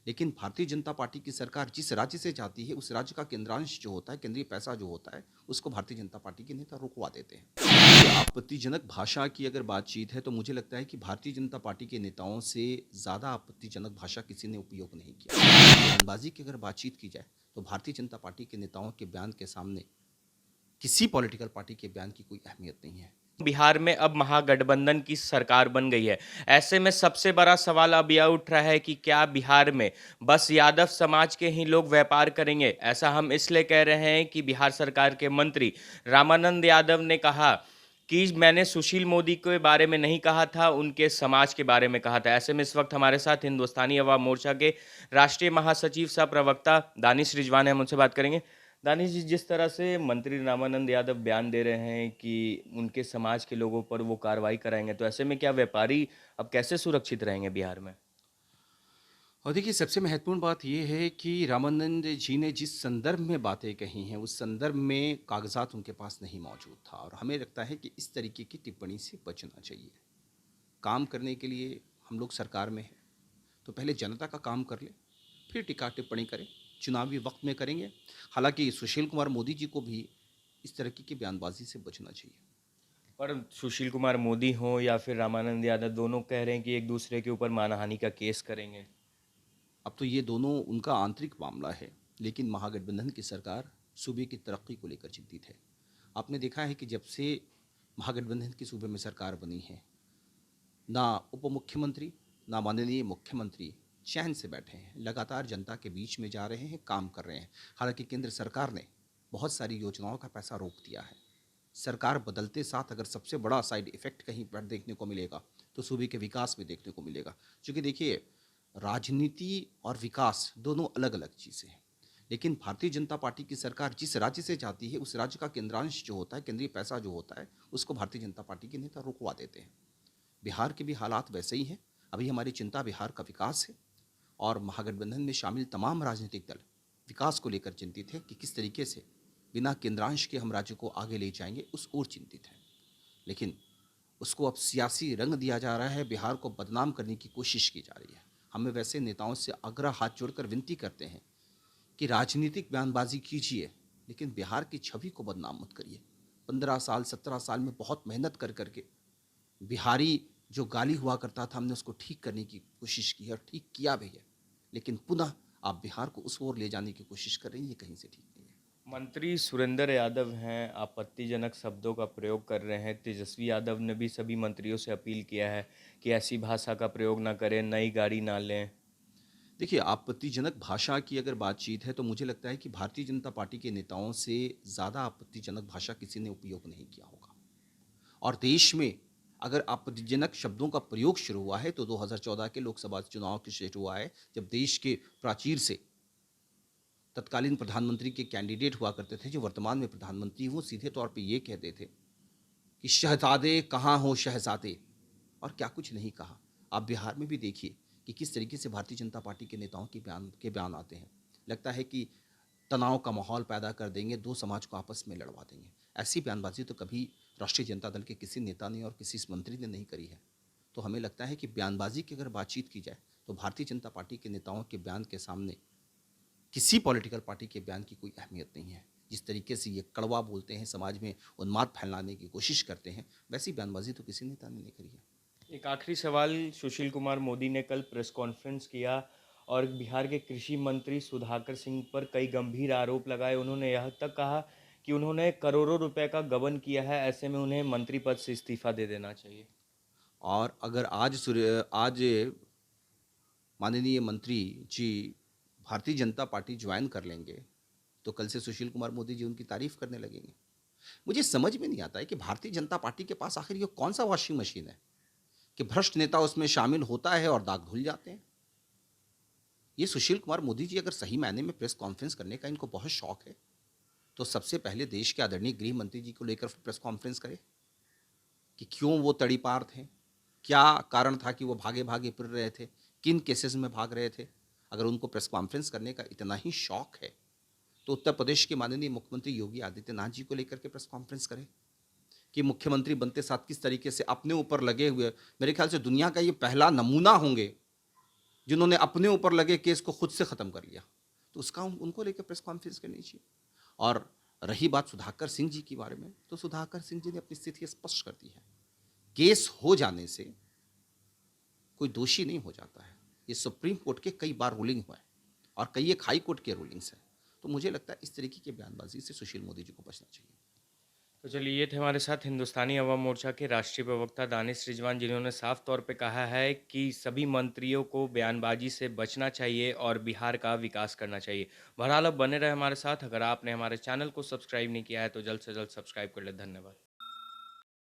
लेकिन भारतीय जनता पार्टी की सरकार जिस राज्य से जाती है, उस राज्य का केंद्रांश जो होता है, केंद्रीय पैसा जो होता है, उसको भारतीय जनता पार्टी के नेता रुकवा देते हैं। ये आपत्तिजनक भाषा की अगर बातचीत है, तो मुझे लगता है कि भारतीय जनता पार्टी के नेताओं से ज़्यादा आपत्तिजनक भाषा किसी ने उपयोग नहीं किया। बयानबाजी की अगर बातचीत की जाए, तो भारतीय जनता पार्टी के नेताओं के बयान के सामने किसी पॉलिटिकल पार्टी के बयान की कोई अहमियत नहीं है। बिहार में अब महागठबंधन की सरकार बन गई है। ऐसे में सबसे बड़ा सवाल अब यह उठ रहा है कि क्या बिहार में बस यादव समाज के ही लोग व्यापार करेंगे? ऐसा हम इसलिए कह रहे हैं कि बिहार सरकार के मंत्री रामानंद यादव ने कहा कि मैंने सुशील मोदी के बारे में नहीं कहा था, उनके समाज के बारे में कहा था। ऐसे में इस वक्त हमारे साथ हिंदुस्तानी अवाम मोर्चा के राष्ट्रीय महासचिव सह प्रवक्ता दानिश रिजवान हैं, हम उनसे बात करेंगे। दानिश जी, जिस तरह से मंत्री रामानंद यादव बयान दे रहे हैं कि उनके समाज के लोगों पर वो कार्रवाई कराएंगे, तो ऐसे में क्या व्यापारी अब कैसे सुरक्षित रहेंगे बिहार में? और देखिए, सबसे महत्वपूर्ण बात ये है कि रामानंद जी ने जिस संदर्भ में बातें कही हैं, उस संदर्भ में कागज़ात उनके पास नहीं मौजूद था, और हमें लगता है कि इस तरीके की टिप्पणी से बचना चाहिए। काम करने के लिए हम लोग सरकार में हैं, तो पहले जनता का काम कर लें, फिर टीका टिप्पणी करें। चुनावी वक्त में करेंगे। हालांकि सुशील कुमार मोदी जी को भी इस तरह की बयानबाजी से बचना चाहिए। पर सुशील कुमार मोदी हों या फिर रामानंद यादव, दोनों कह रहे हैं कि एक दूसरे के ऊपर मानहानि का केस करेंगे। अब तो ये दोनों उनका आंतरिक मामला है, लेकिन महागठबंधन की सरकार सूबे की तरक्की को लेकर चिंतित है। आपने देखा है कि जब से महागठबंधन की सूबे में सरकार बनी है, ना उप मुख्यमंत्री, ना माननीय मुख्यमंत्री चैन से बैठे हैं। लगातार जनता के बीच में जा रहे हैं, काम कर रहे हैं। हालांकि केंद्र सरकार ने बहुत सारी योजनाओं का पैसा रोक दिया है। सरकार बदलते साथ अगर सबसे बड़ा साइड इफेक्ट कहीं पर देखने को मिलेगा, तो सूबे के विकास में देखने को मिलेगा। क्योंकि देखिए, राजनीति और विकास दोनों अलग अलग चीज़ें हैं। लेकिन भारतीय जनता पार्टी की सरकार जिस राज्य से जाती है, उस राज्य का केंद्रांश जो होता है, केंद्रीय पैसा जो होता है, उसको भारतीय जनता पार्टी के नेता रुकवा देते हैं। बिहार के भी हालात वैसे ही हैं। अभी हमारी चिंता बिहार का विकास है, और महागठबंधन में शामिल तमाम राजनीतिक दल विकास को लेकर चिंतित है कि किस तरीके से बिना केंद्रांश के हम राज्य को आगे ले जाएंगे, उस ओर चिंतित है। लेकिन उसको अब सियासी रंग दिया जा रहा है, बिहार को बदनाम करने की कोशिश की जा रही है। हमें वैसे नेताओं से आग्रह हाथ जोड़कर विनती करते हैं कि राजनीतिक बयानबाजी कीजिए, लेकिन बिहार की छवि को बदनाम मत करिए। 15 साल 17 साल में बहुत मेहनत कर करके बिहारी जो गाली हुआ करता था, हमने उसको ठीक करने की कोशिश की है, और ठीक किया भी है। लेकिन पुनः आप बिहार को उस ओर ले जाने की कोशिश कर रही हैं, ये कहीं से ठीक नहीं है। मंत्री सुरेंद्र यादव हैं, आपत्तिजनक शब्दों का प्रयोग कर रहे हैं। तेजस्वी यादव ने भी सभी मंत्रियों से अपील किया है कि ऐसी भाषा का प्रयोग ना करें, नई गाड़ी ना लें। देखिए, आपत्तिजनक भाषा की अगर बातचीत है, तो मुझे लगता है कि भारतीय जनता पार्टी के नेताओं से ज़्यादा आपत्तिजनक भाषा किसी ने उपयोग नहीं किया होगा। और देश में अगर आपत्तिजनक शब्दों का प्रयोग शुरू हुआ है, तो 2014 के लोकसभा चुनाव के शुरू हुआ है, जब देश के प्राचीर से तत्कालीन प्रधानमंत्री के कैंडिडेट हुआ करते थे, जो वर्तमान में प्रधानमंत्री, वो सीधे तौर पे ये कहते थे कि शहजादे कहाँ हो शहजादे, और क्या कुछ नहीं कहा। आप बिहार में भी देखिए कि किस तरीके से भारतीय जनता पार्टी के नेताओं के बयान आते हैं। लगता है कि तनाव का माहौल पैदा कर देंगे, दो समाज को आपस में लड़वा देंगे। ऐसी बयानबाजी तो कभी राष्ट्रीय जनता दल के किसी नेता ने और किसी मंत्री ने नहीं करी है। तो हमें लगता है कि बयानबाजी की अगर बातचीत की जाए, तो भारतीय जनता पार्टी के नेताओं के बयान के सामने किसी पॉलिटिकल पार्टी के बयान की कोई अहमियत नहीं है। जिस तरीके से ये कड़वा बोलते हैं, समाज में उन्माद फैलाने की कोशिश करते हैं, वैसी बयानबाजी तो किसी नेता ने नहीं करी है। एक आखिरी सवाल, सुशील कुमार मोदी ने कल प्रेस कॉन्फ्रेंस किया और बिहार के कृषि मंत्री सुधाकर सिंह पर कई गंभीर आरोप लगाए। उन्होंने यह तक कहा कि उन्होंने करोड़ों रुपए का गबन किया है, ऐसे में उन्हें मंत्री पद से इस्तीफा दे देना चाहिए। और अगर आज माननीय मंत्री जी भारतीय जनता पार्टी ज्वाइन कर लेंगे, तो कल से सुशील कुमार मोदी जी उनकी तारीफ करने लगेंगे। मुझे समझ में नहीं आता है कि भारतीय जनता पार्टी के पास आखिर ये कौन सा वॉशिंग मशीन है कि भ्रष्ट नेता उसमें शामिल होता है और दाग धुल जाते हैं। ये सुशील कुमार मोदी जी अगर सही मायने में प्रेस कॉन्फ्रेंस करने का इनको बहुत शौक है, तो सबसे पहले देश के आदरणीय गृह मंत्री जी को लेकर प्रेस कॉन्फ्रेंस करें कि क्यों वो तड़ीपार थे, क्या कारण था कि वो भागे भागे फिर रहे थे, किन केसेस में भाग रहे थे। अगर उनको प्रेस कॉन्फ्रेंस करने का इतना ही शौक है, तो उत्तर प्रदेश के माननीय मुख्यमंत्री योगी आदित्यनाथ जी को लेकर के प्रेस कॉन्फ्रेंस करें कि मुख्यमंत्री बनते साथ किस तरीके से अपने ऊपर लगे हुए, मेरे ख्याल से दुनिया का ये पहला नमूना होंगे जिन्होंने अपने ऊपर लगे केस को खुद से ख़त्म कर लिया, तो उसका उनको लेकर प्रेस कॉन्फ्रेंस करनी चाहिए। और रही बात सुधाकर सिंह जी के बारे में, तो सुधाकर सिंह जी ने अपनी स्थिति स्पष्ट कर दी है। केस हो जाने से कोई दोषी नहीं हो जाता है। ये सुप्रीम कोर्ट के कई बार रूलिंग हुआ है और कई एक हाई कोर्ट के रूलिंग्स हैं। तो मुझे लगता है इस तरीके की बयानबाजी से सुशील मोदी जी को बचना चाहिए। तो चलिए, ये थे हमारे साथ हिंदुस्तानी अवाम मोर्चा के राष्ट्रीय प्रवक्ता दानिश रिजवान, जिन्होंने साफ तौर पे कहा है कि सभी मंत्रियों को बयानबाजी से बचना चाहिए और बिहार का विकास करना चाहिए। बहरहाल, अब बने रहे हमारे साथ। अगर आपने हमारे चैनल को सब्सक्राइब नहीं किया है तो जल्द से जल्द सब्सक्राइब कर ले। धन्यवाद।